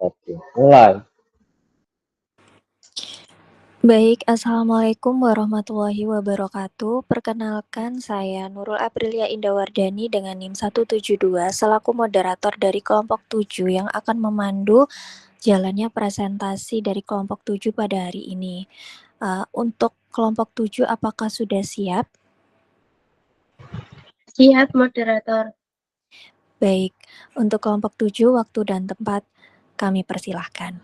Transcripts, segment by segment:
Oke, mulai. Baik, Assalamualaikum warahmatullahi wabarakatuh. Perkenalkan, saya Nurul Aprilia Indawardani dengan NIM 172 selaku moderator dari kelompok 7 yang akan memandu jalannya presentasi dari kelompok 7 pada hari ini. Untuk kelompok 7, apakah sudah siap? Siap, moderator. Baik, untuk kelompok 7, waktu dan tempat kami persilahkan.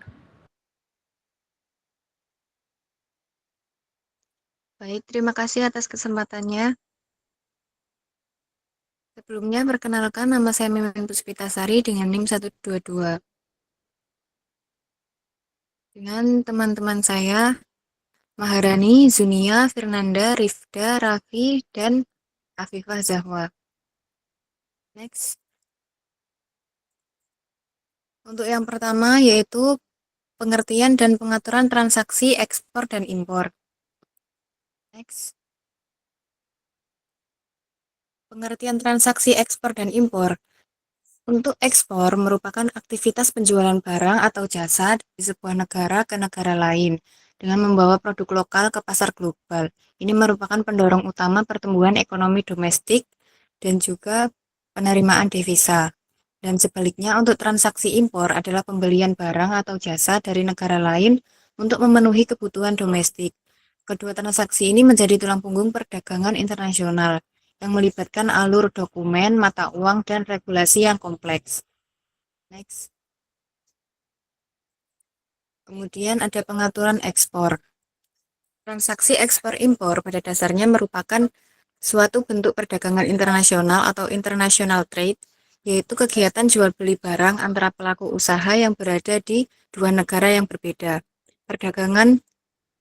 Baik, terima kasih atas kesempatannya. Sebelumnya, perkenalkan nama saya Mimin Puspitasari dengan NIM 122. Dengan teman-teman saya, Maharani, Zunia, Fernanda, Rifda, Raffi, dan Afifah Zahwa. Next. Untuk yang pertama yaitu pengertian dan pengaturan transaksi ekspor dan impor. Next. Pengertian transaksi ekspor dan impor. Untuk ekspor merupakan aktivitas penjualan barang atau jasa dari sebuah negara ke negara lain dengan membawa produk lokal ke pasar global. Ini merupakan pendorong utama pertumbuhan ekonomi domestik dan juga penerimaan devisa. Dan sebaliknya untuk transaksi impor adalah pembelian barang atau jasa dari negara lain untuk memenuhi kebutuhan domestik. Kedua transaksi ini menjadi tulang punggung perdagangan internasional yang melibatkan alur dokumen, mata uang, dan regulasi yang kompleks. Next. Kemudian ada pengaturan ekspor. Transaksi ekspor-impor pada dasarnya merupakan suatu bentuk perdagangan internasional atau international trade, yaitu kegiatan jual beli barang antara pelaku usaha yang berada di dua negara yang berbeda. Perdagangan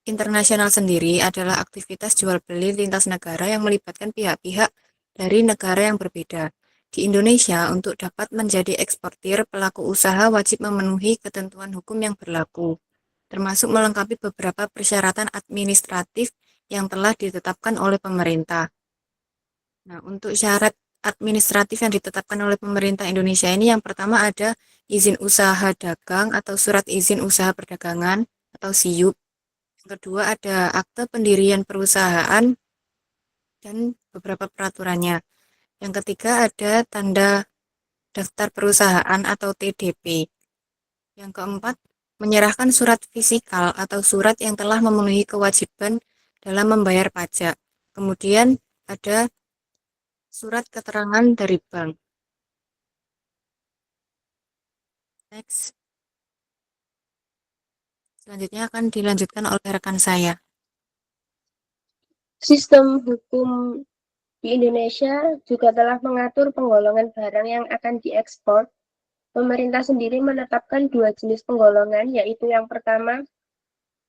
internasional sendiri adalah aktivitas jual beli lintas negara yang melibatkan pihak-pihak dari negara yang berbeda. Di Indonesia, untuk dapat menjadi eksportir, pelaku usaha wajib memenuhi ketentuan hukum yang berlaku, termasuk melengkapi beberapa persyaratan administratif yang telah ditetapkan oleh pemerintah. Nah, untuk syarat administratif yang ditetapkan oleh pemerintah Indonesia ini yang pertama ada izin usaha dagang atau surat izin usaha perdagangan atau SIUP. Yang kedua ada akte pendirian perusahaan dan beberapa peraturannya. Yang ketiga ada tanda daftar perusahaan atau TDP. Yang keempat, menyerahkan surat fisikal atau surat yang telah memenuhi kewajiban dalam membayar pajak. Kemudian ada surat keterangan dari bank. Next. Selanjutnya akan dilanjutkan oleh rekan saya. Sistem hukum di Indonesia juga telah mengatur penggolongan barang yang akan diekspor. Pemerintah sendiri menetapkan dua jenis penggolongan, yaitu yang pertama,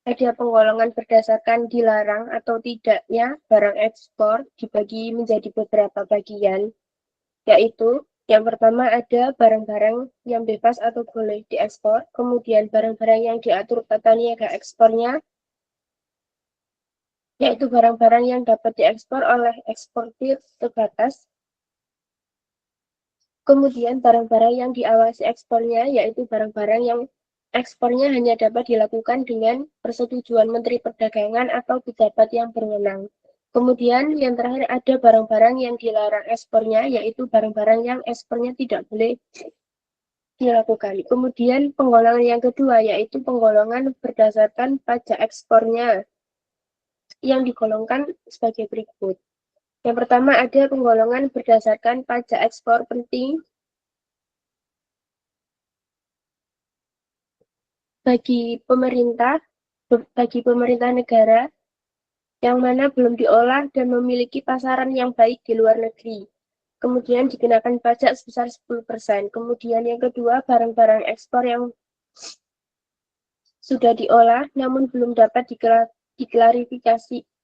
ada penggolongan berdasarkan dilarang atau tidaknya barang ekspor dibagi menjadi beberapa bagian, yaitu yang pertama ada barang-barang yang bebas atau boleh diekspor, kemudian barang-barang yang diatur tata niaga ekspornya, yaitu barang-barang yang dapat diekspor oleh eksportir terbatas. Kemudian barang-barang yang diawasi ekspornya, yaitu barang-barang yang ekspornya hanya dapat dilakukan dengan persetujuan Menteri Perdagangan atau pejabat yang berwenang. Kemudian yang terakhir ada barang-barang yang dilarang ekspornya, yaitu barang-barang yang ekspornya tidak boleh dilakukan. Kemudian penggolongan yang kedua, yaitu penggolongan berdasarkan pajak ekspornya, yang digolongkan sebagai berikut. Yang pertama ada penggolongan berdasarkan pajak ekspor penting bagi pemerintah negara yang mana belum diolah dan memiliki pasaran yang baik di luar negeri. Kemudian dikenakan pajak sebesar 10%. Kemudian yang kedua, barang-barang ekspor yang sudah diolah namun belum dapat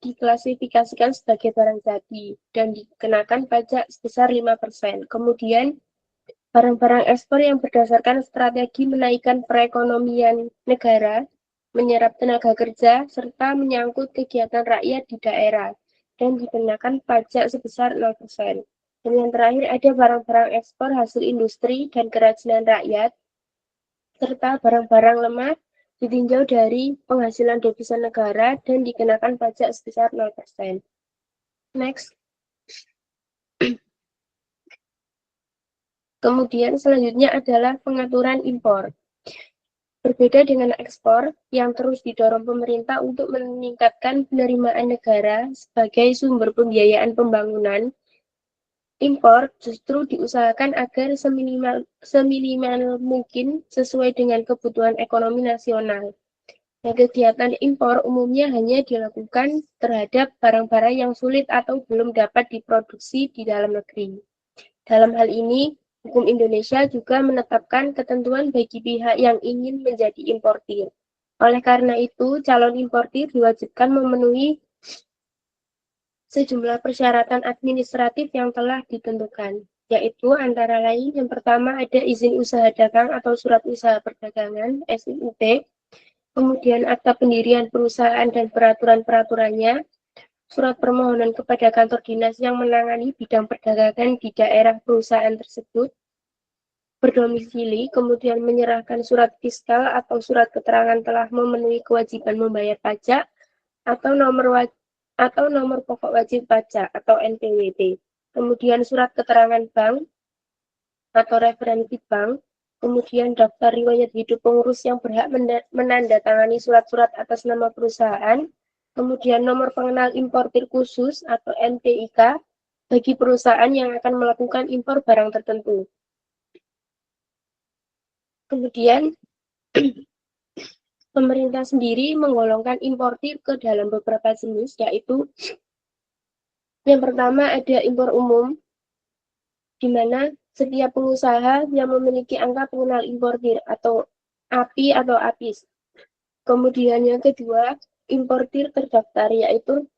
diklasifikasikan sebagai barang jadi dan dikenakan pajak sebesar 5%. Kemudian barang-barang ekspor yang berdasarkan strategi menaikkan perekonomian negara, menyerap tenaga kerja, serta menyangkut kegiatan rakyat di daerah, dan dikenakan pajak sebesar 0%. Dan yang terakhir ada barang-barang ekspor hasil industri dan kerajinan rakyat, serta barang-barang lemah ditinjau dari penghasilan devisa negara dan dikenakan pajak sebesar 0%. Next. Kemudian selanjutnya adalah pengaturan impor. Berbeda dengan ekspor yang terus didorong pemerintah untuk meningkatkan penerimaan negara sebagai sumber pembiayaan pembangunan, impor justru diusahakan agar seminimal mungkin sesuai dengan kebutuhan ekonomi nasional. Nah, kegiatan impor umumnya hanya dilakukan terhadap barang-barang yang sulit atau belum dapat diproduksi di dalam negeri. Dalam hal ini, hukum Indonesia juga menetapkan ketentuan bagi pihak yang ingin menjadi importir. Oleh karena itu, calon importir diwajibkan memenuhi sejumlah persyaratan administratif yang telah ditentukan, yaitu antara lain yang pertama ada izin usaha dagang atau surat usaha perdagangan (SUP), kemudian akta pendirian perusahaan dan peraturan-peraturannya, surat permohonan kepada kantor dinas yang menangani bidang perdagangan di daerah perusahaan tersebut berdomisili, kemudian menyerahkan surat fiskal atau surat keterangan telah memenuhi kewajiban membayar pajak atau nomor pokok wajib pajak atau NPWP, kemudian surat keterangan bank atau referensi bank, kemudian daftar riwayat hidup pengurus yang berhak menandatangani surat-surat atas nama perusahaan, kemudian nomor pengenal importir khusus atau NPIK bagi perusahaan yang akan melakukan impor barang tertentu. Kemudian pemerintah sendiri menggolongkan importir ke dalam beberapa jenis, yaitu yang pertama ada impor umum, di mana setiap pengusaha yang memiliki angka pengenal importir atau API atau APIS. Kemudian yang kedua, importir terdaftar, yaitu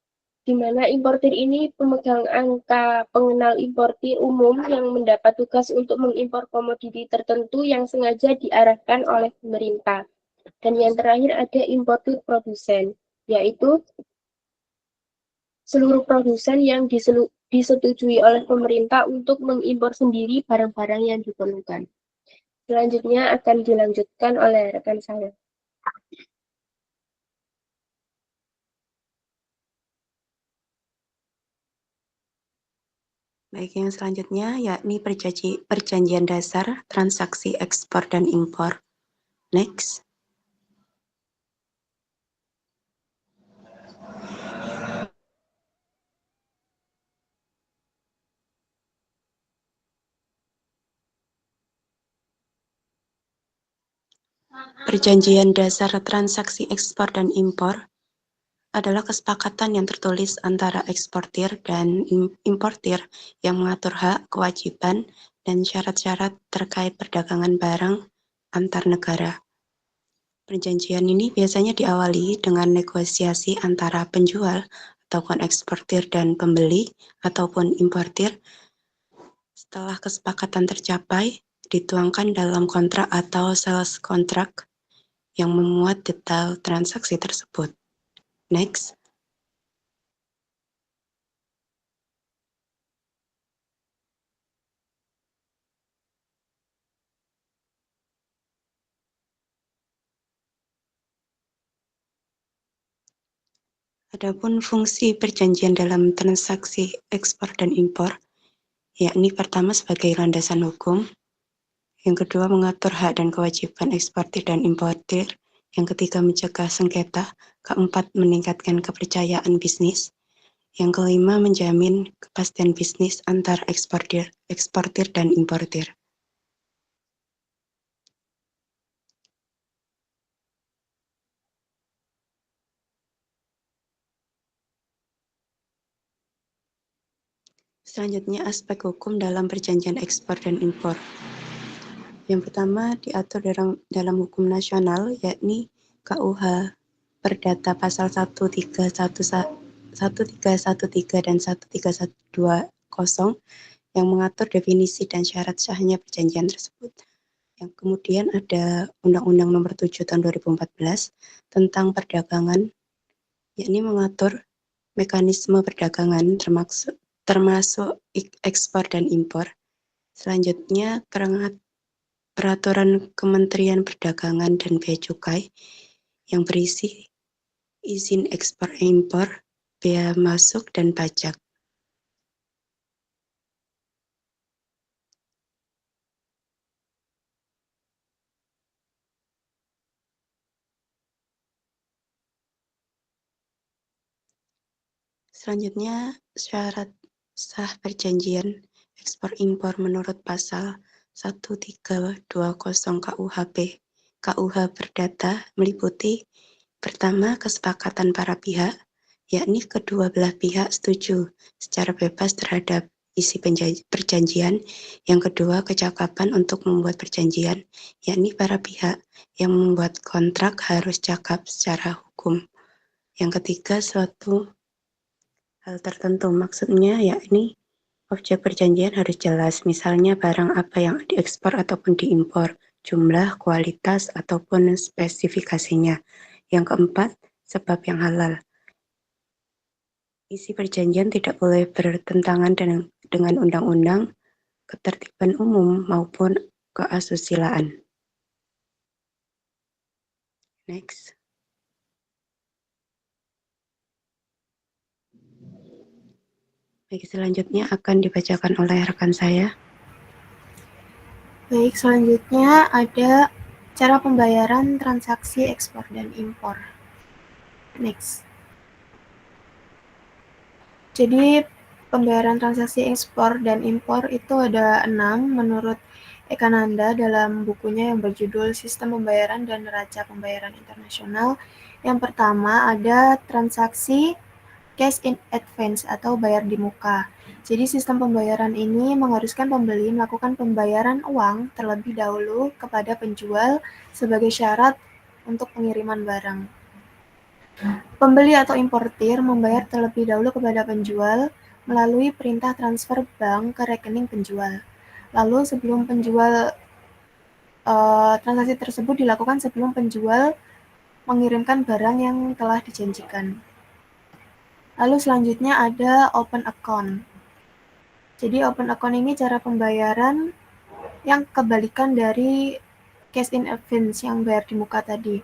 di mana importir ini pemegang angka pengenal importir umum yang mendapat tugas untuk mengimpor komoditi tertentu yang sengaja diarahkan oleh pemerintah. Dan yang terakhir ada importir produsen, yaitu seluruh produsen yang disetujui oleh pemerintah untuk mengimpor sendiri barang-barang yang diperlukan. Selanjutnya akan dilanjutkan oleh rekan saya. Baik, yang selanjutnya yakni perjanjian dasar transaksi ekspor dan impor. Next. Perjanjian dasar transaksi ekspor dan impor adalah kesepakatan yang tertulis antara eksportir dan importir yang mengatur hak, kewajiban, dan syarat-syarat terkait perdagangan barang antar negara. Perjanjian ini biasanya diawali dengan negosiasi antara penjual ataupun eksportir dan pembeli ataupun importir. Setelah kesepakatan tercapai, dituangkan dalam kontrak atau sales contract yang memuat detail transaksi tersebut. Next. Adapun fungsi perjanjian dalam transaksi ekspor dan impor, yakni pertama sebagai landasan hukum, yang kedua mengatur hak dan kewajiban eksportir dan importir, yang ketiga mencegah sengketa, keempat meningkatkan kepercayaan bisnis, yang kelima menjamin kepastian bisnis antar eksportir dan importir. Selanjutnya aspek hukum dalam perjanjian ekspor dan impor. Yang pertama diatur dalam hukum nasional, yakni KUH Perdata pasal 1313 dan 1320 yang mengatur definisi dan syarat sahnya perjanjian tersebut. Yang kemudian ada Undang-Undang Nomor 7 Tahun 2014 tentang perdagangan, yakni mengatur mekanisme perdagangan termasuk ekspor dan impor. Selanjutnya Peraturan Kementerian Perdagangan dan Bea Cukai yang berisi izin ekspor impor, bea masuk, dan pajak. Selanjutnya, syarat sah perjanjian ekspor impor menurut pasal 1320 KUH Perdata meliputi pertama, kesepakatan para pihak, yakni kedua belah pihak setuju secara bebas terhadap isi perjanjian. Yang kedua, kecakapan untuk membuat perjanjian, yakni para pihak yang membuat kontrak harus cakap secara hukum. Yang ketiga, suatu hal tertentu, maksudnya yakni objek perjanjian harus jelas, misalnya barang apa yang diekspor ataupun diimpor, jumlah, kualitas, ataupun spesifikasinya. Yang keempat, sebab yang halal. Isi perjanjian tidak boleh bertentangan dengan undang-undang, ketertiban umum, maupun keasusilaan. Next. Baik, selanjutnya akan dibacakan oleh rekan saya. Baik, selanjutnya ada cara pembayaran transaksi ekspor dan impor. Next. Jadi, pembayaran transaksi ekspor dan impor itu ada 6 menurut Ekananda dalam bukunya yang berjudul Sistem Pembayaran dan Neraca Pembayaran Internasional. Yang pertama ada transaksi cash in advance atau bayar di muka. Jadi sistem pembayaran ini mengharuskan pembeli melakukan pembayaran uang terlebih dahulu kepada penjual sebagai syarat untuk pengiriman barang. Pembeli atau importir membayar terlebih dahulu kepada penjual melalui perintah transfer bank ke rekening penjual. Lalu sebelum penjual transaksi tersebut dilakukan sebelum penjual mengirimkan barang yang telah dijanjikan. Lalu selanjutnya ada open account. Jadi open account ini cara pembayaran yang kebalikan dari cash in advance yang bayar di muka tadi.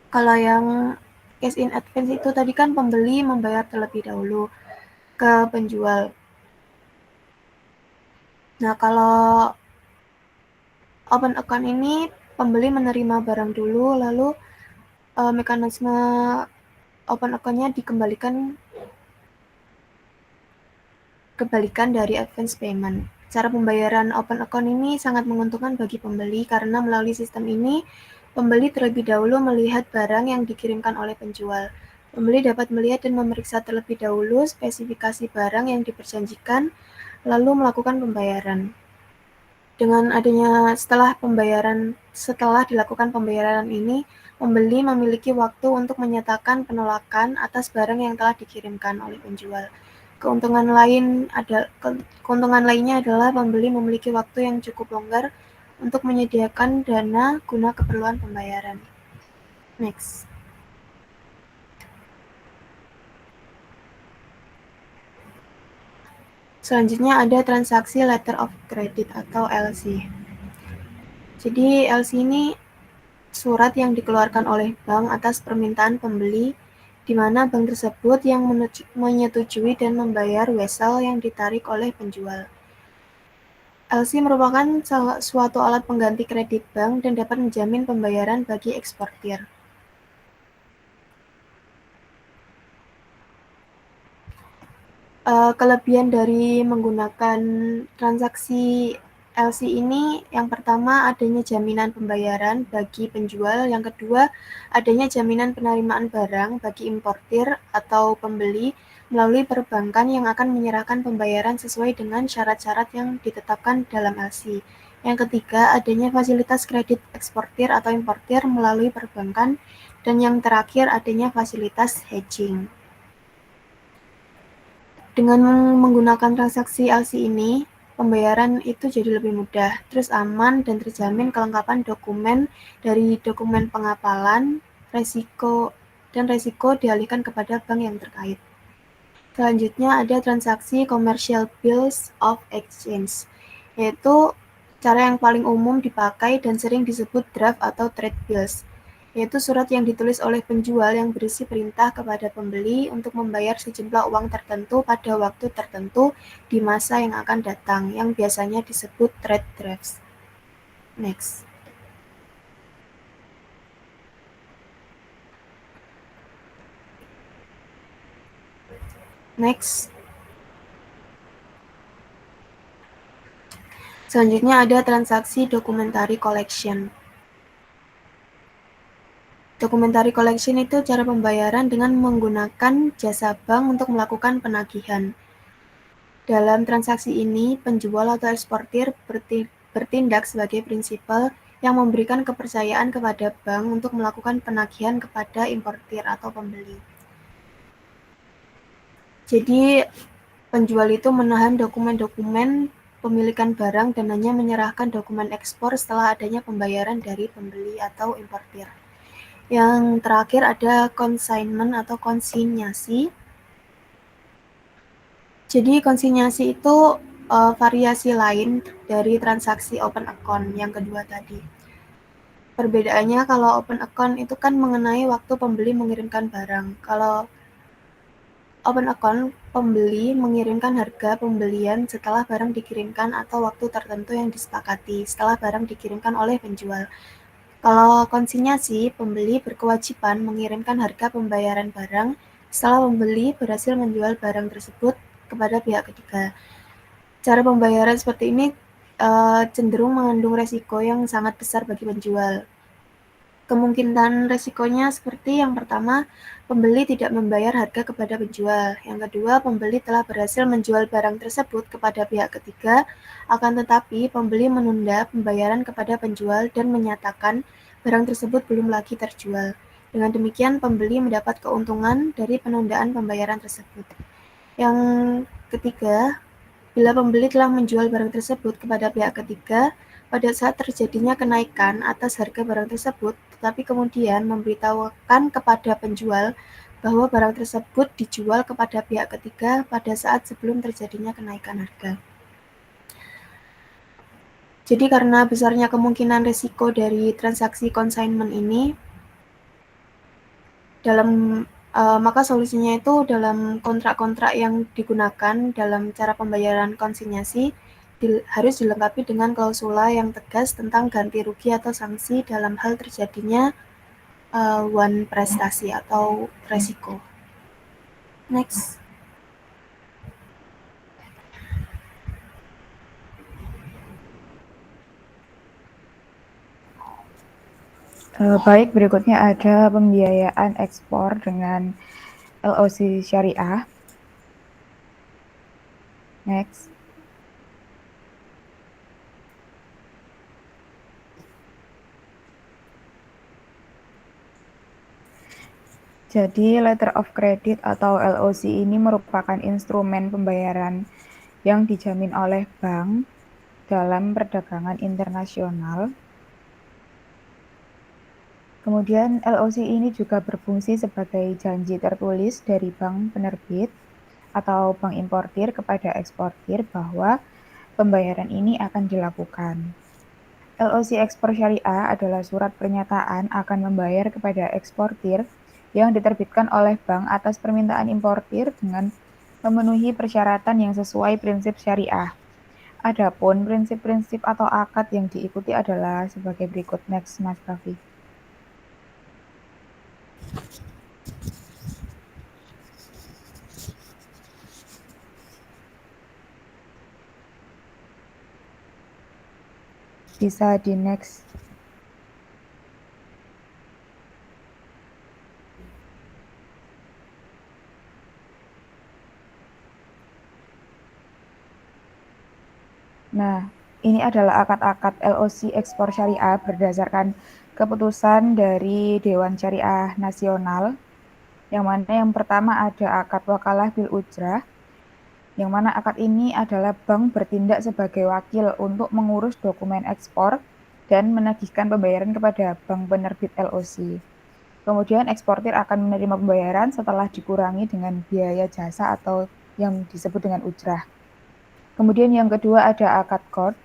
Kalau yang cash in advance itu tadi kan pembeli membayar terlebih dahulu ke penjual. Nah, kalau open account ini pembeli menerima barang dulu, lalu mekanisme open account-nya kebalikan dari advance payment. Cara pembayaran open account ini sangat menguntungkan bagi pembeli karena melalui sistem ini, pembeli terlebih dahulu melihat barang yang dikirimkan oleh penjual. Pembeli dapat melihat dan memeriksa terlebih dahulu spesifikasi barang yang diperjanjikan, lalu melakukan pembayaran. Dengan adanya setelah dilakukan pembayaran ini, pembeli memiliki waktu untuk menyatakan penolakan atas barang yang telah dikirimkan oleh penjual. Keuntungan lainnya adalah pembeli memiliki waktu yang cukup longgar untuk menyediakan dana guna keperluan pembayaran. Next. Selanjutnya ada transaksi letter of credit atau LC. Jadi LC ini surat yang dikeluarkan oleh bank atas permintaan pembeli, di mana bank tersebut yang menyetujui dan membayar wesel yang ditarik oleh penjual. LC merupakan suatu alat pengganti kredit bank dan dapat menjamin pembayaran bagi eksportir. Kelebihan dari menggunakan transaksi LC ini, yang pertama adanya jaminan pembayaran bagi penjual, yang kedua adanya jaminan penerimaan barang bagi importir atau pembeli melalui perbankan yang akan menyerahkan pembayaran sesuai dengan syarat-syarat yang ditetapkan dalam LC. Yang ketiga adanya fasilitas kredit eksportir atau importir melalui perbankan, dan yang terakhir adanya fasilitas hedging. Dengan menggunakan transaksi LC ini, pembayaran itu jadi lebih mudah, terus aman dan terjamin kelengkapan dokumen dari dokumen pengapalan, resiko dialihkan kepada bank yang terkait. Selanjutnya ada transaksi commercial bills of exchange, yaitu Cara yang paling umum dipakai dan sering disebut draft atau trade bills, yaitu surat yang ditulis oleh penjual yang berisi perintah kepada pembeli untuk membayar sejumlah uang tertentu pada waktu tertentu di masa yang akan datang, yang biasanya disebut trade drafts. Next. Selanjutnya ada transaksi documentary collection. Documentary collection itu cara pembayaran dengan menggunakan jasa bank untuk melakukan penagihan. Dalam transaksi ini, penjual atau eksportir bertindak sebagai prinsipal yang memberikan kepercayaan kepada bank untuk melakukan penagihan kepada importir atau pembeli. Jadi, penjual itu menahan dokumen-dokumen pemilikan barang dan hanya menyerahkan dokumen ekspor setelah adanya pembayaran dari pembeli atau importir. Yang terakhir ada consignment atau konsinyasi. Jadi konsinyasi itu variasi lain dari transaksi open account yang kedua tadi. Perbedaannya kalau open account itu kan mengenai waktu pembeli mengirimkan barang. Kalau open account, pembeli mengirimkan harga pembelian setelah barang dikirimkan atau waktu tertentu yang disepakati setelah barang dikirimkan oleh penjual. Kalau konsinyasi, pembeli berkewajiban mengirimkan harga pembayaran barang setelah pembeli berhasil menjual barang tersebut kepada pihak ketiga. Cara pembayaran seperti ini cenderung mengandung resiko yang sangat besar bagi penjual. Kemungkinan resikonya seperti yang pertama, pembeli tidak membayar harga kepada penjual. Yang kedua, pembeli telah berhasil menjual barang tersebut kepada pihak ketiga, akan tetapi pembeli menunda pembayaran kepada penjual dan menyatakan barang tersebut belum lagi terjual. Dengan demikian, pembeli mendapat keuntungan dari penundaan pembayaran tersebut. Yang ketiga, bila pembeli telah menjual barang tersebut kepada pihak ketiga, pada saat terjadinya kenaikan atas harga barang tersebut, tetapi kemudian memberitahukan kepada penjual bahwa barang tersebut dijual kepada pihak ketiga pada saat sebelum terjadinya kenaikan harga. Jadi karena besarnya kemungkinan risiko dari transaksi consignment ini, maka solusinya itu dalam kontrak-kontrak yang digunakan dalam cara pembayaran konsinyasi harus dilengkapi dengan klausula yang tegas tentang ganti rugi atau sanksi dalam hal terjadinya one prestasi atau resiko. Next. Baik, berikutnya ada pembiayaan ekspor dengan LOC syariah. Next. Jadi, letter of credit atau LOC ini merupakan instrumen pembayaran yang dijamin oleh bank dalam perdagangan internasional. Kemudian LOC ini juga berfungsi sebagai janji tertulis dari bank penerbit atau bank importir kepada eksportir bahwa pembayaran ini akan dilakukan. LOC ekspor syariah adalah surat pernyataan akan membayar kepada eksportir yang diterbitkan oleh bank atas permintaan importir dengan memenuhi persyaratan yang sesuai prinsip syariah. Adapun prinsip-prinsip atau akad yang diikuti adalah sebagai berikut. Next, Mas Raffi. Bisa di next. Nah, ini adalah akad-akad LOC ekspor syariah berdasarkan keputusan dari Dewan Syariah Nasional, yang mana yang pertama ada akad wakalah bil ujrah, yang mana akad ini adalah bank bertindak sebagai wakil untuk mengurus dokumen ekspor dan menagihkan pembayaran kepada bank penerbit LOC. Kemudian eksportir akan menerima pembayaran setelah dikurangi dengan biaya jasa atau yang disebut dengan ujrah. Kemudian yang kedua ada akad qard,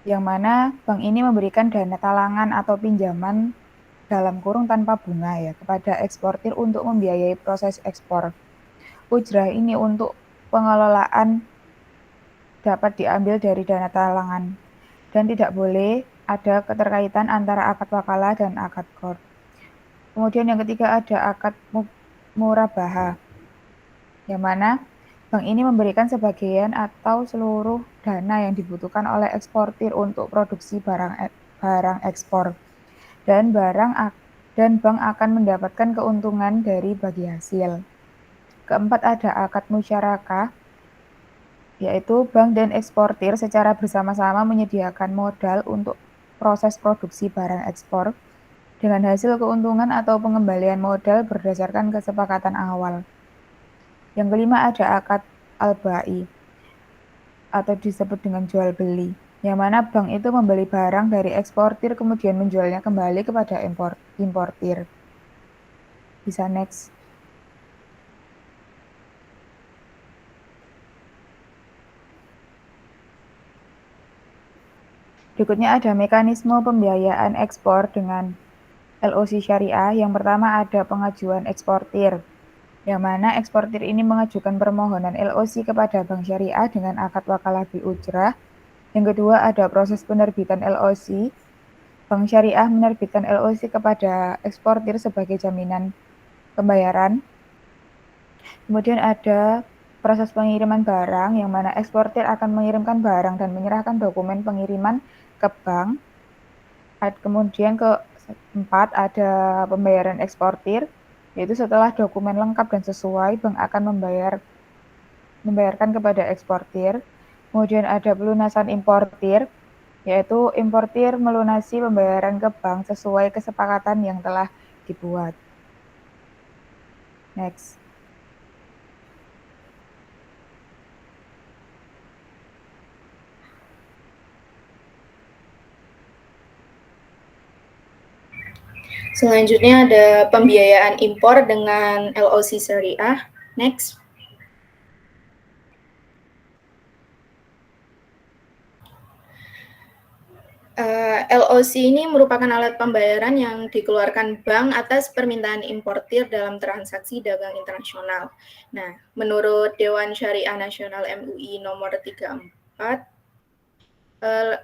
yang mana bank ini memberikan dana talangan atau pinjaman dalam kurung tanpa bunga ya kepada eksportir untuk membiayai proses ekspor. Ujrah ini untuk pengelolaan dapat diambil dari dana talangan dan tidak boleh ada keterkaitan antara akad wakalah dan akad qard. Kemudian yang ketiga ada akad murabaha, yang mana bank ini memberikan sebagian atau seluruh dana yang dibutuhkan oleh eksportir untuk produksi barang ekspor dan bank akan mendapatkan keuntungan dari bagi hasil. Keempat ada akad musyarakah, yaitu bank dan eksportir secara bersama-sama menyediakan modal untuk proses produksi barang ekspor dengan hasil keuntungan atau pengembalian modal berdasarkan kesepakatan awal. Yang kelima ada akad al-bai atau disebut dengan jual beli, yang mana bank itu membeli barang dari eksportir kemudian menjualnya kembali kepada importir. Bisa next. Berikutnya ada mekanisme pembiayaan ekspor dengan LOC syariah. Yang pertama ada pengajuan eksportir, yang mana eksportir ini mengajukan permohonan LOC kepada bank syariah dengan akad wakalah bil ujrah. Yang kedua ada proses penerbitan LOC. Bank syariah menerbitkan LOC kepada eksportir sebagai jaminan pembayaran. Kemudian ada proses pengiriman barang, yang mana eksportir akan mengirimkan barang dan menyerahkan dokumen pengiriman ke bank. Kemudian keempat ada pembayaran eksportir, yaitu setelah dokumen lengkap dan sesuai, bank akan membayarkan kepada eksportir. Kemudian ada pelunasan importir, yaitu importir melunasi pembayaran ke bank sesuai kesepakatan yang telah dibuat. Next. Selanjutnya ada pembiayaan impor dengan LOC syariah. Next. LOC ini merupakan alat pembayaran yang dikeluarkan bank atas permintaan importir dalam transaksi dagang internasional. Nah, menurut Dewan Syariah Nasional MUI nomor 34,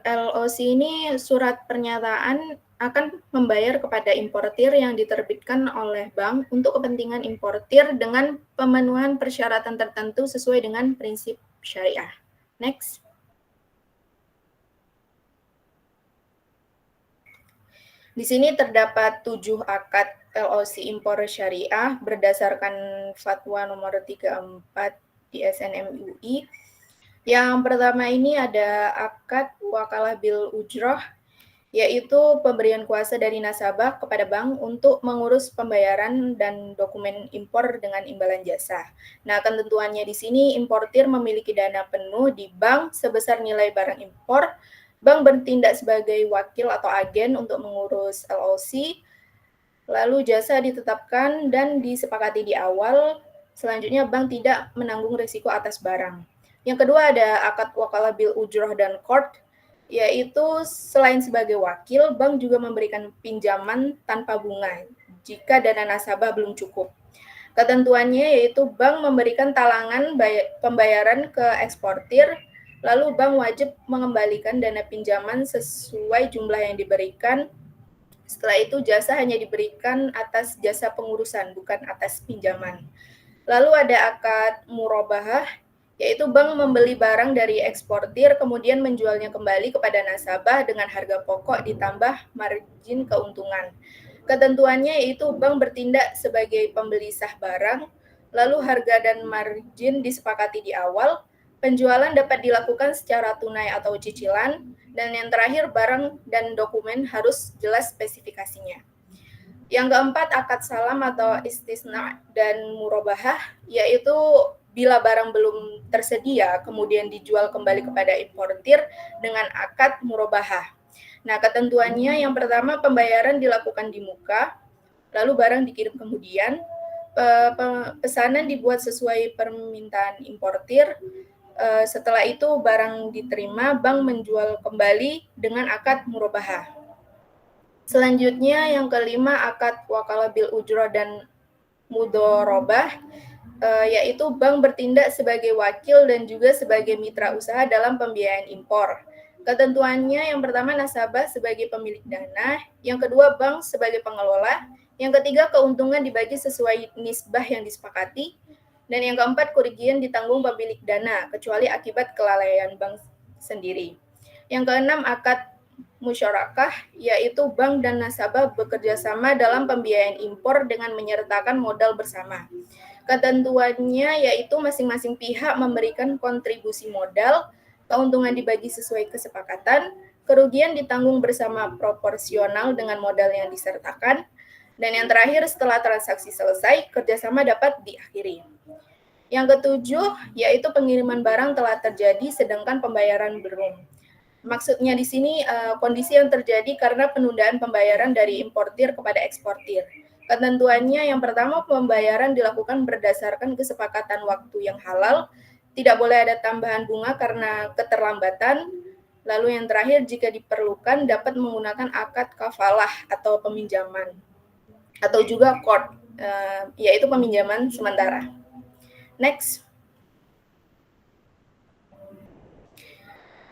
LOC ini surat pernyataan akan membayar kepada importir yang diterbitkan oleh bank untuk kepentingan importir dengan pemenuhan persyaratan tertentu sesuai dengan prinsip syariah. Next. Di sini terdapat 7 akad LOC impor syariah berdasarkan Fatwa nomor 34 di SNMUI. Yang pertama ini ada akad wakalah bil ujrah, yaitu pemberian kuasa dari nasabah kepada bank untuk mengurus pembayaran dan dokumen impor dengan imbalan jasa. Nah, ketentuannya di sini importir memiliki dana penuh di bank sebesar nilai barang impor. Bank bertindak sebagai wakil atau agen untuk mengurus LOC. Lalu jasa ditetapkan dan disepakati di awal. Selanjutnya bank tidak menanggung risiko atas barang. Yang kedua ada akad wakalah bil ujrah dan qard, yaitu selain sebagai wakil, bank juga memberikan pinjaman tanpa bunga jika dana nasabah belum cukup. Ketentuannya yaitu bank memberikan talangan pembayaran ke eksportir, lalu bank wajib mengembalikan dana pinjaman sesuai jumlah yang diberikan. Setelah itu jasa hanya diberikan atas jasa pengurusan, bukan atas pinjaman. Lalu ada akad murabahah, yaitu bank membeli barang dari eksportir kemudian menjualnya kembali kepada nasabah dengan harga pokok ditambah margin keuntungan. Ketentuannya yaitu bank bertindak sebagai pembeli sah barang, lalu harga dan margin disepakati di awal, penjualan dapat dilakukan secara tunai atau cicilan, dan yang terakhir barang dan dokumen harus jelas spesifikasinya. Yang keempat, akad salam atau istisna dan murabahah, yaitu bila barang belum tersedia, kemudian dijual kembali kepada importir dengan akad murabahah. Nah, ketentuannya yang pertama pembayaran dilakukan di muka, lalu barang dikirim kemudian, pesanan dibuat sesuai permintaan importir, Setelah itu barang diterima, bank menjual kembali dengan akad murabahah. Selanjutnya yang kelima, akad wakalah bil ujrah dan mudorobah, yaitu bank bertindak sebagai wakil dan juga sebagai mitra usaha dalam pembiayaan impor. Ketentuannya yang pertama nasabah sebagai pemilik dana, yang kedua bank sebagai pengelola, yang ketiga keuntungan dibagi sesuai nisbah yang disepakati, dan yang keempat kerugian ditanggung pemilik dana kecuali akibat kelalaian bank sendiri. Yang keenam akad musyarakah, yaitu bank dan nasabah bekerja sama dalam pembiayaan impor dengan menyertakan modal bersama. Ketentuannya yaitu masing-masing pihak memberikan kontribusi modal, keuntungan dibagi sesuai kesepakatan, kerugian ditanggung bersama proporsional dengan modal yang disertakan, dan yang terakhir setelah transaksi selesai, kerjasama dapat diakhiri. Yang ketujuh, yaitu pengiriman barang telah terjadi sedangkan pembayaran belum. Maksudnya di sini kondisi yang terjadi karena penundaan pembayaran dari importir kepada eksportir. Ketentuannya yang pertama, pembayaran dilakukan berdasarkan kesepakatan waktu yang halal, tidak boleh ada tambahan bunga karena keterlambatan. Lalu yang terakhir, jika diperlukan dapat menggunakan akad kafalah atau peminjaman, atau juga qard, yaitu peminjaman sementara. Next.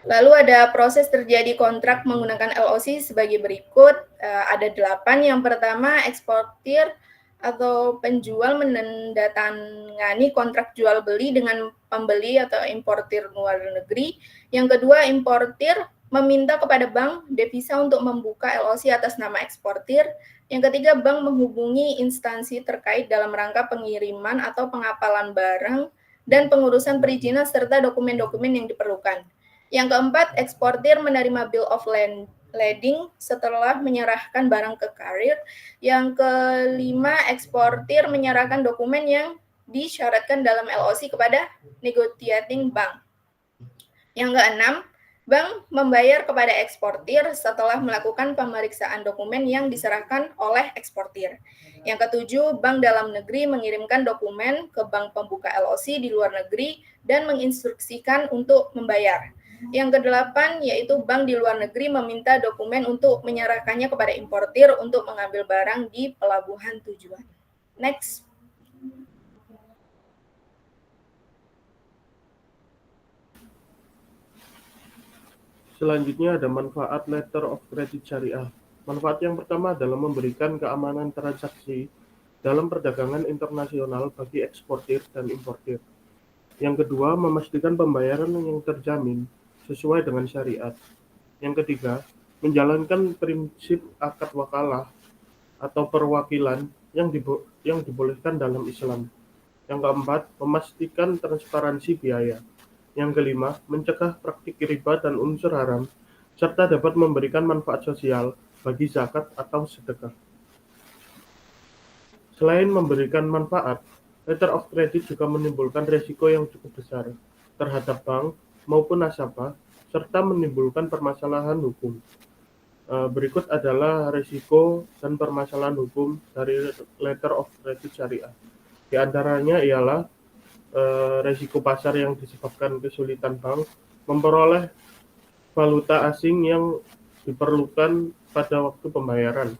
Lalu ada proses terjadi kontrak menggunakan LOC sebagai berikut. Ada 8. Yang pertama, eksportir atau penjual menandatangani kontrak jual beli dengan pembeli atau importir luar negeri. Yang kedua, importir meminta kepada bank devisa untuk membuka LOC atas nama eksportir. Yang ketiga, bank menghubungi instansi terkait dalam rangka pengiriman atau pengapalan barang dan pengurusan perizinan serta dokumen-dokumen yang diperlukan. Yang keempat, eksportir menerima bill of lading setelah menyerahkan barang ke karir. Yang kelima, eksportir menyerahkan dokumen yang disyaratkan dalam LOC kepada negotiating bank. Yang keenam, bank membayar kepada eksportir setelah melakukan pemeriksaan dokumen yang diserahkan oleh eksportir. Yang ketujuh, bank dalam negeri mengirimkan dokumen ke bank pembuka LOC di luar negeri dan menginstruksikan untuk membayar. Yang kedelapan, yaitu bank di luar negeri meminta dokumen untuk menyerahkannya kepada importir untuk mengambil barang di pelabuhan tujuan. Next. Selanjutnya ada manfaat letter of credit syariah. Manfaat yang pertama adalah memberikan keamanan transaksi dalam perdagangan internasional bagi eksportir dan importir. Yang kedua, memastikan pembayaran yang terjamin sesuai dengan syariat. Yang ketiga, menjalankan prinsip akad wakalah atau perwakilan yang dibolehkan dalam Islam. Yang keempat, memastikan transparansi biaya. Yang kelima, mencegah praktik riba dan unsur haram, serta dapat memberikan manfaat sosial bagi zakat atau sedekah. Selain memberikan manfaat, letter of credit juga menimbulkan risiko yang cukup besar terhadap bank maupun nasabah, serta menimbulkan permasalahan hukum. Berikut adalah risiko dan permasalahan hukum dari letter of credit syariah. Di antaranya ialah risiko pasar yang disebabkan kesulitan bank memperoleh valuta asing yang diperlukan pada waktu pembayaran.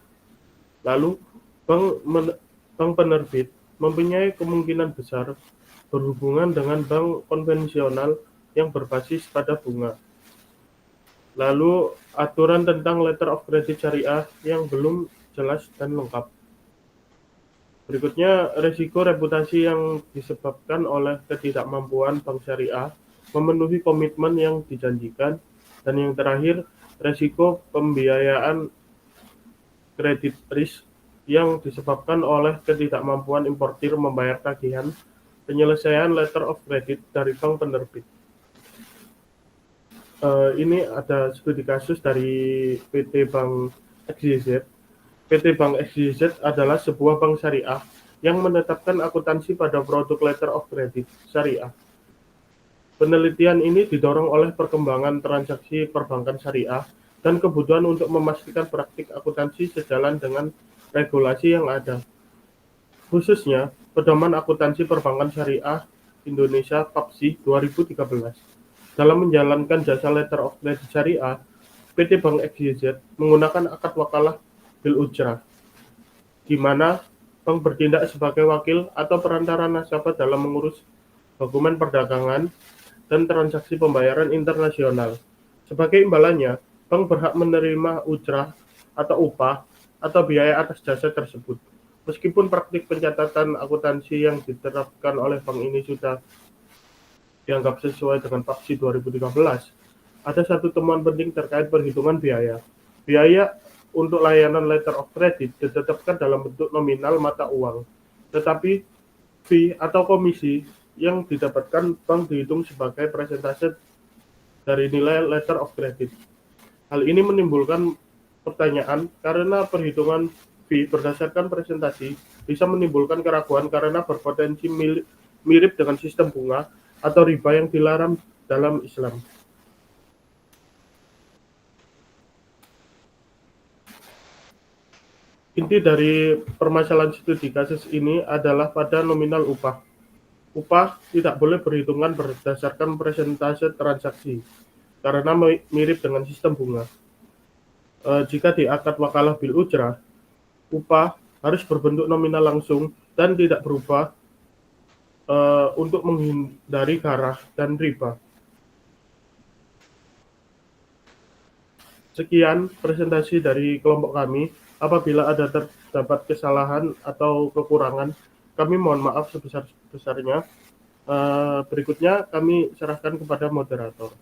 Lalu, bank penerbit mempunyai kemungkinan besar berhubungan dengan bank konvensional yang berbasis pada bunga. Lalu, aturan tentang letter of credit syariah yang belum jelas dan lengkap. Berikutnya, risiko reputasi yang disebabkan oleh ketidakmampuan bank syariah memenuhi komitmen yang dijanjikan. Dan yang terakhir, risiko pembiayaan kredit risk yang disebabkan oleh ketidakmampuan importir membayar tagihan penyelesaian letter of credit dari bank penerbit. Ini ada studi kasus dari PT Bank XYZ. PT Bank XYZ adalah sebuah bank syariah yang menetapkan akuntansi pada produk letter of credit syariah. Penelitian ini didorong oleh perkembangan transaksi perbankan syariah dan kebutuhan untuk memastikan praktik akuntansi sejalan dengan regulasi yang ada. Khususnya, pedoman akuntansi perbankan syariah Indonesia (PAPSI) 2013. Dalam menjalankan jasa letter of credit syariah, PT Bank XYZ menggunakan akad wakalah bil ujrah, di mana bank bertindak sebagai wakil atau perantara nasabah dalam mengurus dokumen perdagangan dan transaksi pembayaran internasional. Sebagai imbalannya, bank berhak menerima ujrah atau upah atau biaya atas jasa tersebut. Meskipun praktik pencatatan akuntansi yang diterapkan oleh bank ini sudah dianggap sesuai dengan PAPSI 2013, ada satu temuan penting terkait perhitungan biaya. Biaya untuk layanan letter of credit ditetapkan dalam bentuk nominal mata uang, tetapi fee atau komisi yang didapatkan bank dihitung sebagai persentase dari nilai letter of credit. Hal ini menimbulkan pertanyaan karena perhitungan fee berdasarkan presentasi bisa menimbulkan keraguan karena berpotensi mirip dengan sistem bunga atau riba yang dilarang dalam Islam. Inti dari permasalahan studi kasus ini adalah pada nominal upah. Upah tidak boleh berhitungan berdasarkan persentase transaksi karena mirip dengan sistem bunga. Jika di akad wakalah bil ujrah, upah harus berbentuk nominal langsung dan tidak berubah untuk menghindari garah dan riba. Sekian presentasi dari kelompok kami. Apabila ada terdapat kesalahan atau kekurangan, kami mohon maaf sebesar-besarnya. Berikutnya kami serahkan kepada moderator.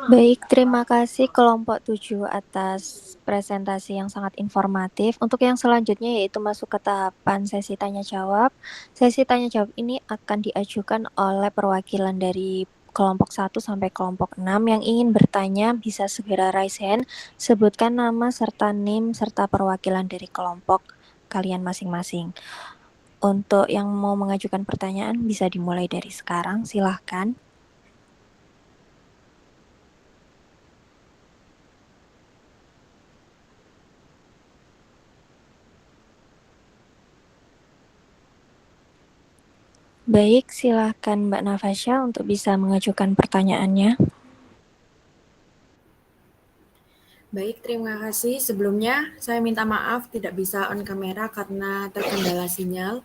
Baik, terima kasih kelompok 7 atas presentasi yang sangat informatif. Untuk yang selanjutnya yaitu masuk ke tahapan sesi tanya jawab. Sesi tanya jawab ini akan diajukan oleh perwakilan dari kelompok 1 sampai kelompok 6 yang ingin bertanya bisa segera raise hand, sebutkan nama serta NIM serta perwakilan dari kelompok kalian masing-masing. Untuk yang mau mengajukan pertanyaan bisa dimulai dari sekarang, silahkan. Baik, silahkan Mbak Nafasya untuk bisa mengajukan pertanyaannya. Baik, terima kasih. Sebelumnya, saya minta maaf tidak bisa on kamera karena terkendala sinyal.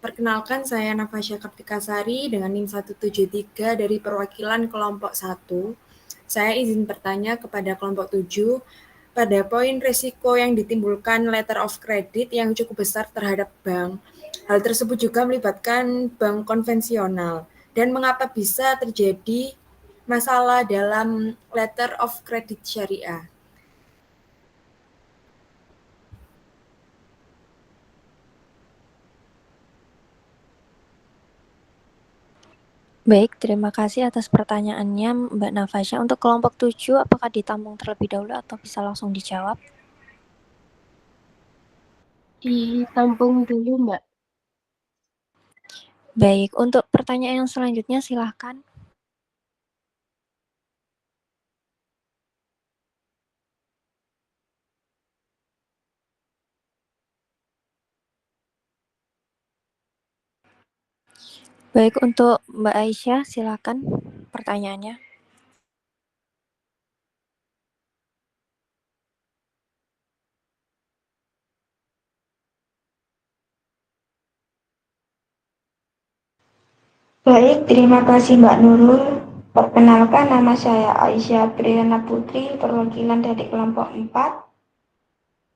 Perkenalkan, saya Nafasya Kartikasari dengan NIM 173 dari perwakilan kelompok 1. Saya izin bertanya kepada kelompok 7 pada poin risiko yang ditimbulkan letter of credit yang cukup besar terhadap bank. Hal tersebut juga melibatkan bank konvensional. Dan mengapa bisa terjadi masalah dalam letter of credit syariah? Baik, terima kasih atas pertanyaannya Mbak Nafasya. Untuk kelompok 7, apakah ditampung terlebih dahulu atau bisa langsung dijawab? Ditampung dulu, Mbak. Baik, untuk pertanyaan yang selanjutnya silahkan. Baik, untuk Mbak Aisyah silahkan pertanyaannya. Baik, terima kasih Mbak Nurul. Perkenalkan, nama saya Aisyah Briana Putri, perwakilan dari kelompok 4.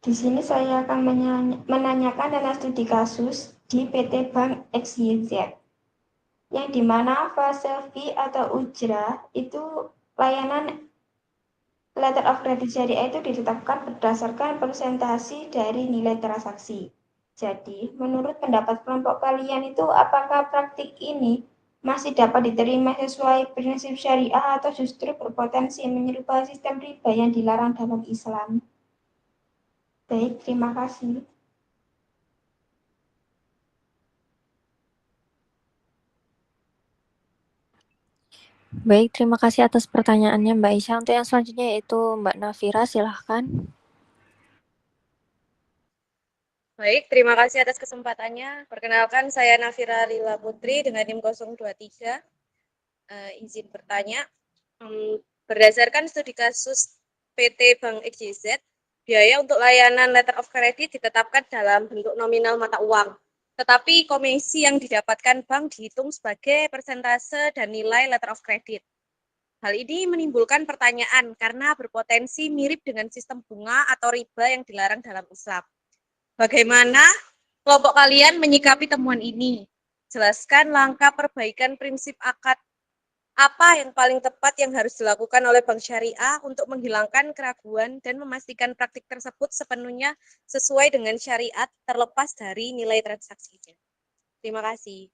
Di sini saya akan menanyakan tentang studi kasus di PT Bank XYZ, yang dimana fase fee atau ujrah itu layanan letter of credit syariah itu ditetapkan berdasarkan persentase dari nilai transaksi. Jadi, menurut pendapat kelompok kalian itu apakah praktik ini masih dapat diterima sesuai prinsip syariah atau justru berpotensi menyerupai sistem riba yang dilarang dalam Islam? Baik, terima kasih. Baik, terima kasih atas pertanyaannya Mbak Aisyah. Untuk yang selanjutnya yaitu Mbak Nafira, silahkan. Baik, terima kasih atas kesempatannya. Perkenalkan, saya Nafira Lila Putri dengan NIM 023. Izin bertanya, berdasarkan studi kasus PT Bank XYZ, biaya untuk layanan letter of credit ditetapkan dalam bentuk nominal mata uang. Tetapi komisi yang didapatkan bank dihitung sebagai persentase dan nilai letter of credit. Hal ini menimbulkan pertanyaan karena berpotensi mirip dengan sistem bunga atau riba yang dilarang dalam Islam. Bagaimana kelompok kalian menyikapi temuan ini? Jelaskan langkah perbaikan prinsip akad. Apa yang paling tepat yang harus dilakukan oleh Bank Syariah untuk menghilangkan keraguan dan memastikan praktik tersebut sepenuhnya sesuai dengan syariat terlepas dari nilai transaksinya? Terima kasih.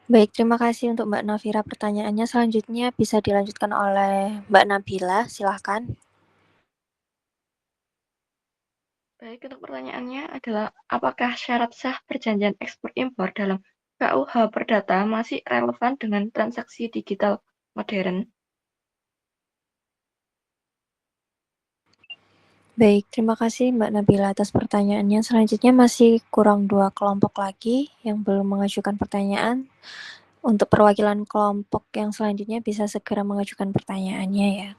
Baik, terima kasih untuk Mbak Nafira pertanyaannya. Selanjutnya bisa dilanjutkan oleh Mbak Nabila, silahkan. Baik, untuk pertanyaannya adalah apakah syarat sah perjanjian ekspor-impor dalam KUH Perdata masih relevan dengan transaksi digital modern? Baik, terima kasih Mbak Nabila atas pertanyaannya. Selanjutnya masih kurang 2 kelompok lagi yang belum mengajukan pertanyaan. Untuk perwakilan kelompok yang selanjutnya bisa segera mengajukan pertanyaannya ya.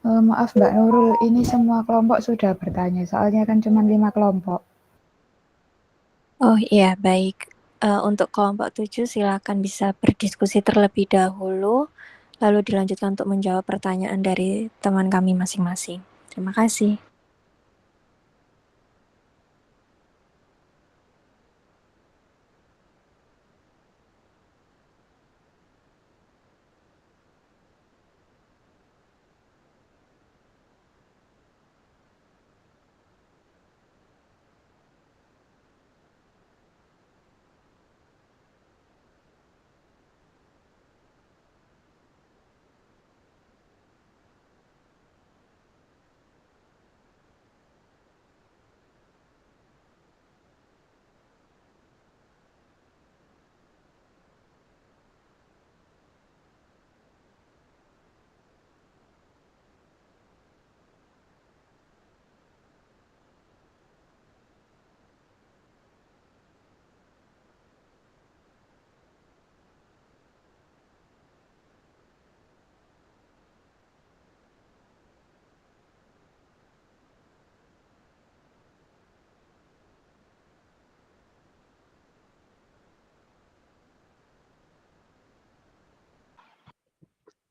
Maaf Mbak Nurul, ini semua kelompok sudah bertanya, soalnya kan cuma 5 kelompok. Oh iya, baik. Untuk kelompok 7 silakan bisa berdiskusi terlebih dahulu, lalu dilanjutkan untuk menjawab pertanyaan dari teman kami masing-masing. Terima kasih.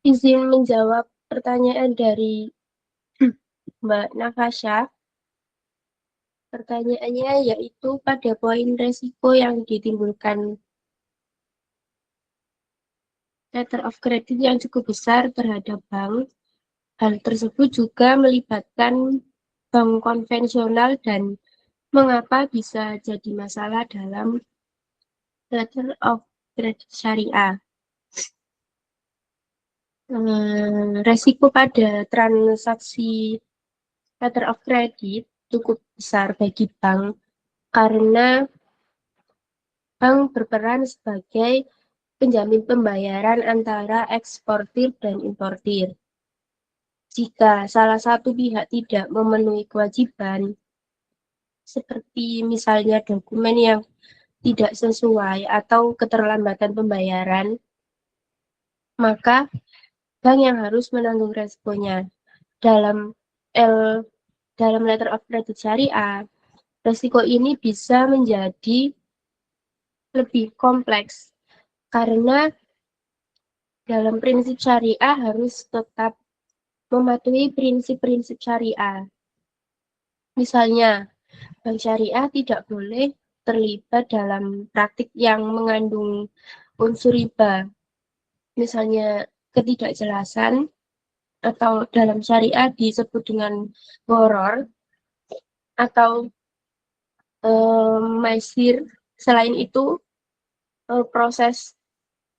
Izin menjawab pertanyaan dari Mbak Nafasha. Pertanyaannya yaitu pada poin resiko yang ditimbulkan letter of credit yang cukup besar terhadap bank. Hal tersebut juga melibatkan bank konvensional dan mengapa bisa jadi masalah dalam letter of credit syariah. Resiko pada transaksi letter of credit cukup besar bagi bank karena bank berperan sebagai penjamin pembayaran antara eksportir dan importir. Jika salah satu pihak tidak memenuhi kewajiban, seperti misalnya dokumen yang tidak sesuai atau keterlambatan pembayaran, maka bank yang harus menanggung resikonya. Dalam letter of credit syariah, resiko ini bisa menjadi lebih kompleks karena dalam prinsip syariah harus tetap mematuhi prinsip-prinsip syariah. Misalnya, bank syariah tidak boleh terlibat dalam praktik yang mengandung unsur riba. Misalnya, ketidakjelasan atau dalam syariah disebut dengan gharar atau maisir. Selain itu, proses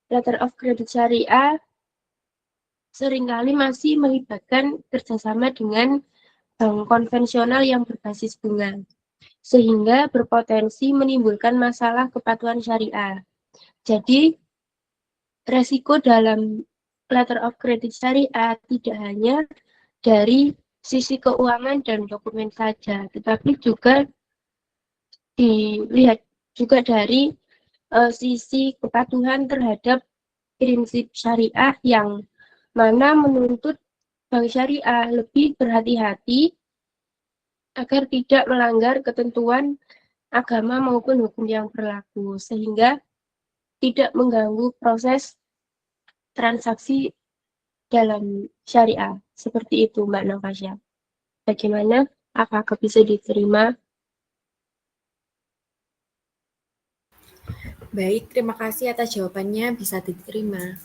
letter of credit syariah seringkali masih melibatkan kerjasama dengan bank konvensional yang berbasis bunga, sehingga berpotensi menimbulkan masalah kepatuhan syariah. Jadi, resiko dalam letter of credit syariah tidak hanya dari sisi keuangan dan dokumen saja, tetapi juga dilihat juga dari sisi kepatuhan terhadap prinsip syariah yang mana menuntut bank syariah lebih berhati-hati agar tidak melanggar ketentuan agama maupun hukum yang berlaku, sehingga tidak mengganggu proses transaksi dalam syariah. Seperti itu, Mbak Nafasya. Bagaimana? Apakah bisa diterima? Baik, terima kasih atas jawabannya, bisa diterima.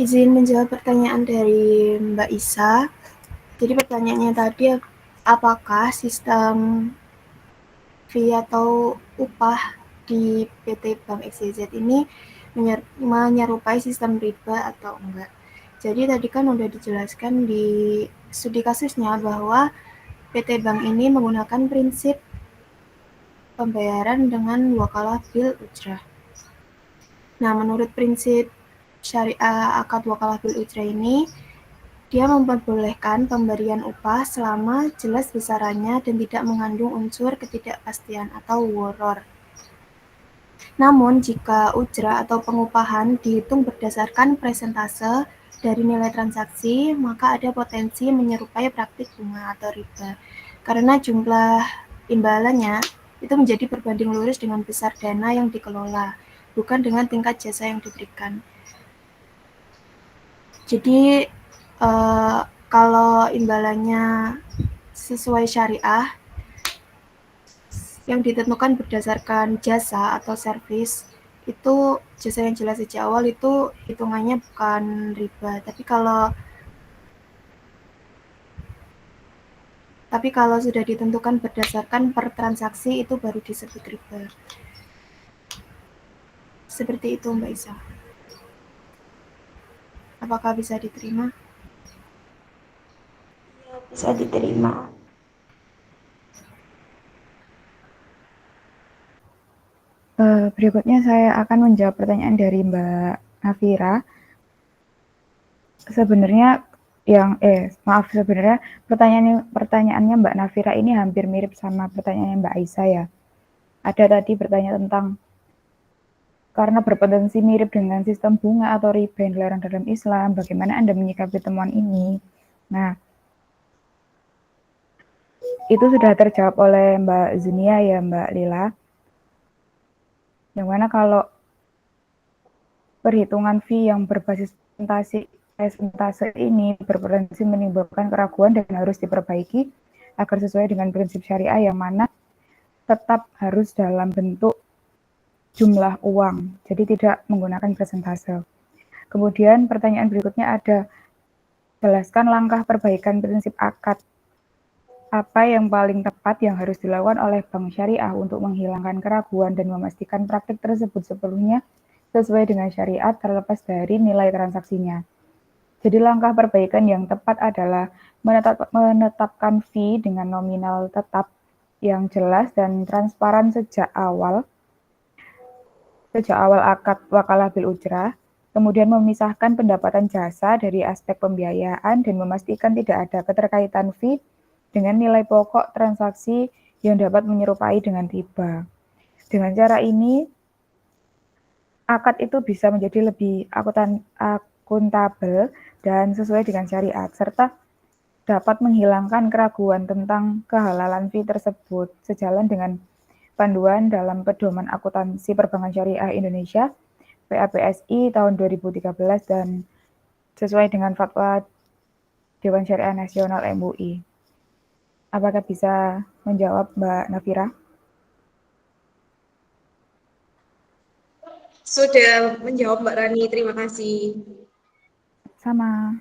Izin menjawab pertanyaan dari Mbak Isa. Jadi pertanyaannya tadi, apakah sistem fee atau upah di PT Bank XYZ ini menyerupai sistem riba atau enggak? Jadi tadi kan udah dijelaskan di studi kasusnya bahwa PT Bank ini menggunakan prinsip pembayaran dengan wakalah bil ujrah. Nah, menurut prinsip syariah akad wakalah bil ujrah ini, dia memperbolehkan pemberian upah selama jelas besarannya dan tidak mengandung unsur ketidakpastian atau woror. Namun, jika ujrah atau pengupahan dihitung berdasarkan persentase dari nilai transaksi, maka ada potensi menyerupai praktik bunga atau riba. Karena jumlah imbalannya itu menjadi berbanding lurus dengan besar dana yang dikelola, bukan dengan tingkat jasa yang diberikan. Jadi, kalau imbalannya sesuai syariah, yang ditentukan berdasarkan jasa atau servis, itu jasa yang jelas sejak awal itu hitungannya bukan riba. Tapi kalau sudah ditentukan berdasarkan per transaksi, itu baru disebut riba. Seperti itu, Mbak Isa. Apakah bisa diterima? Ya, bisa diterima. Berikutnya saya akan menjawab pertanyaan dari Mbak Nafira. Sebenarnya pertanyaannya Mbak Nafira ini hampir mirip sama pertanyaannya Mbak Aisyah ya. Ada tadi bertanya tentang karena berpotensi mirip dengan sistem bunga atau riba yang dilarang dalam Islam, bagaimana Anda menyikapi temuan ini? Nah, itu sudah terjawab oleh Mbak Zunia ya, Mbak Lila. Yang mana kalau perhitungan fee yang berbasis persentase ini berpotensi menimbulkan keraguan dan harus diperbaiki agar sesuai dengan prinsip syariah yang mana tetap harus dalam bentuk jumlah uang, jadi tidak menggunakan persentase. Kemudian pertanyaan berikutnya ada, jelaskan langkah perbaikan prinsip akad. Apa yang paling tepat yang harus dilakukan oleh bank syariah untuk menghilangkan keraguan dan memastikan praktik tersebut sepenuhnya sesuai dengan syariat terlepas dari nilai transaksinya. Jadi langkah perbaikan yang tepat adalah menetapkan fee dengan nominal tetap yang jelas dan transparan sejak awal akad wakalah bil ujrah, kemudian memisahkan pendapatan jasa dari aspek pembiayaan dan memastikan tidak ada keterkaitan fee dengan nilai pokok transaksi yang dapat menyerupai dengan riba. Dengan cara ini, akad itu bisa menjadi lebih akuntabel dan sesuai dengan syariat, serta dapat menghilangkan keraguan tentang kehalalan fee tersebut, sejalan dengan panduan dalam Pedoman Akuntansi Perbankan Syariah Indonesia PAPSI tahun 2013 dan sesuai dengan fatwa Dewan Syariah Nasional MUI. Apakah bisa menjawab Mbak Nafira? Sudah menjawab Mbak Rani, terima kasih. Sama.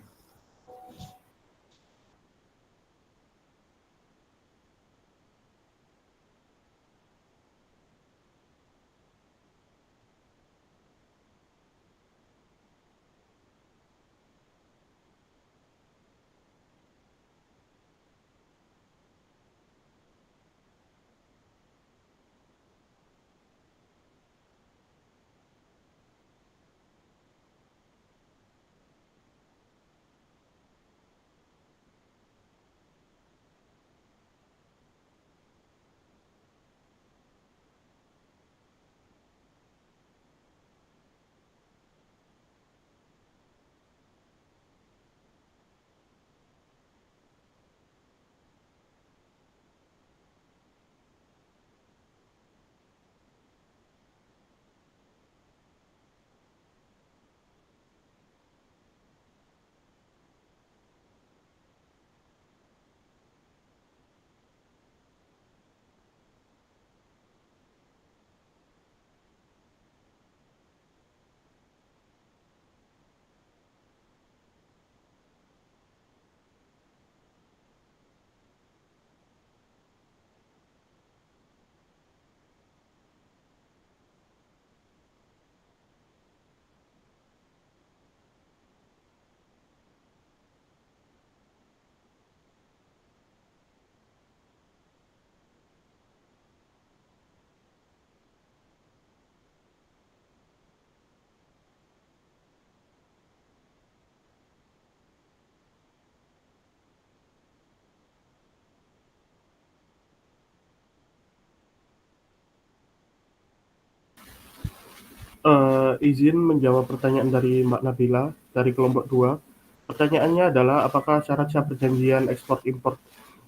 Izin menjawab pertanyaan dari Mbak Nabila dari kelompok 2. Pertanyaannya adalah apakah syarat sah perjanjian ekspor-impor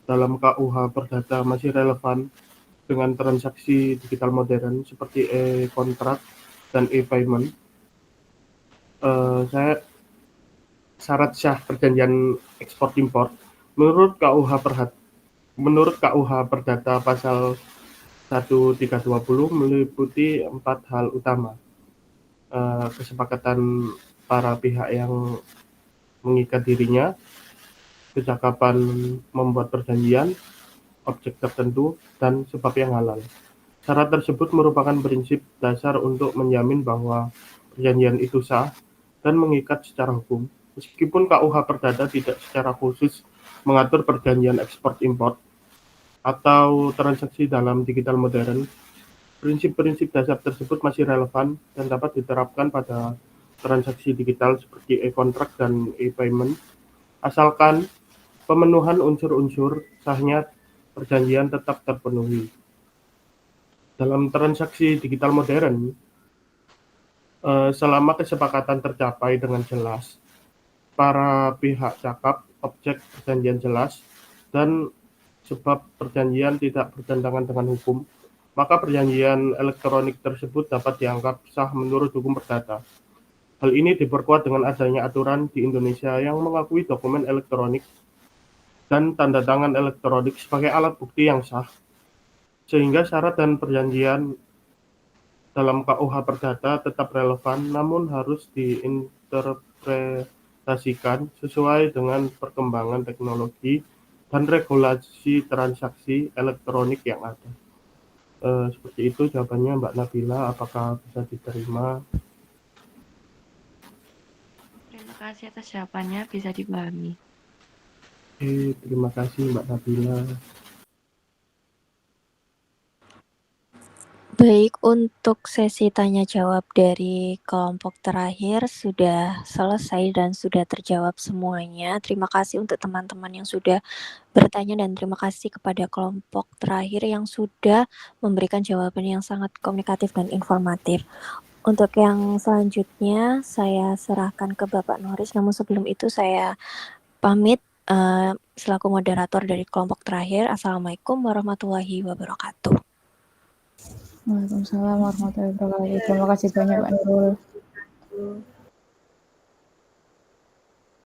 dalam KUH Perdata masih relevan dengan transaksi digital modern seperti e-kontrak dan e-payment? Syarat sah perjanjian ekspor-impor menurut KUH Perdata pasal 1320 meliputi 4 hal utama. Kesepakatan para pihak yang mengikat dirinya, kecakapan membuat perjanjian, objek tertentu, dan sebab yang halal. Syarat tersebut merupakan prinsip dasar untuk menjamin bahwa perjanjian itu sah dan mengikat secara hukum. Meskipun KUH Perdata tidak secara khusus mengatur perjanjian ekspor-impor atau transaksi dalam digital modern, prinsip-prinsip dasar tersebut masih relevan dan dapat diterapkan pada transaksi digital seperti e-kontrak dan e-payment, asalkan pemenuhan unsur-unsur sahnya perjanjian tetap terpenuhi. Dalam transaksi digital modern, selama kesepakatan tercapai dengan jelas, para pihak cakap, objek perjanjian jelas, dan sebab perjanjian tidak bertentangan dengan hukum, maka perjanjian elektronik tersebut dapat dianggap sah menurut hukum perdata. Hal ini diperkuat dengan adanya aturan di Indonesia yang mengakui dokumen elektronik dan tanda tangan elektronik sebagai alat bukti yang sah, sehingga syarat dan perjanjian dalam KUH Perdata tetap relevan namun harus diinterpretasikan sesuai dengan perkembangan teknologi dan regulasi transaksi elektronik yang ada. Seperti itu jawabannya Mbak Nabila, apakah bisa diterima? Terima kasih atas jawabannya, bisa dipahami. Terima kasih Mbak Nabila. Baik, untuk sesi tanya jawab dari kelompok terakhir sudah selesai dan sudah terjawab semuanya. Terima kasih untuk teman-teman yang sudah bertanya dan terima kasih kepada kelompok terakhir yang sudah memberikan jawaban yang sangat komunikatif dan informatif. Untuk yang selanjutnya saya serahkan ke Bapak Noris, namun sebelum itu saya pamit selaku moderator dari kelompok terakhir. Assalamualaikum warahmatullahi wabarakatuh. Waalaikumsalam warahmatullahi wabarakatuh. Terima kasih banyak Mbak Nurul.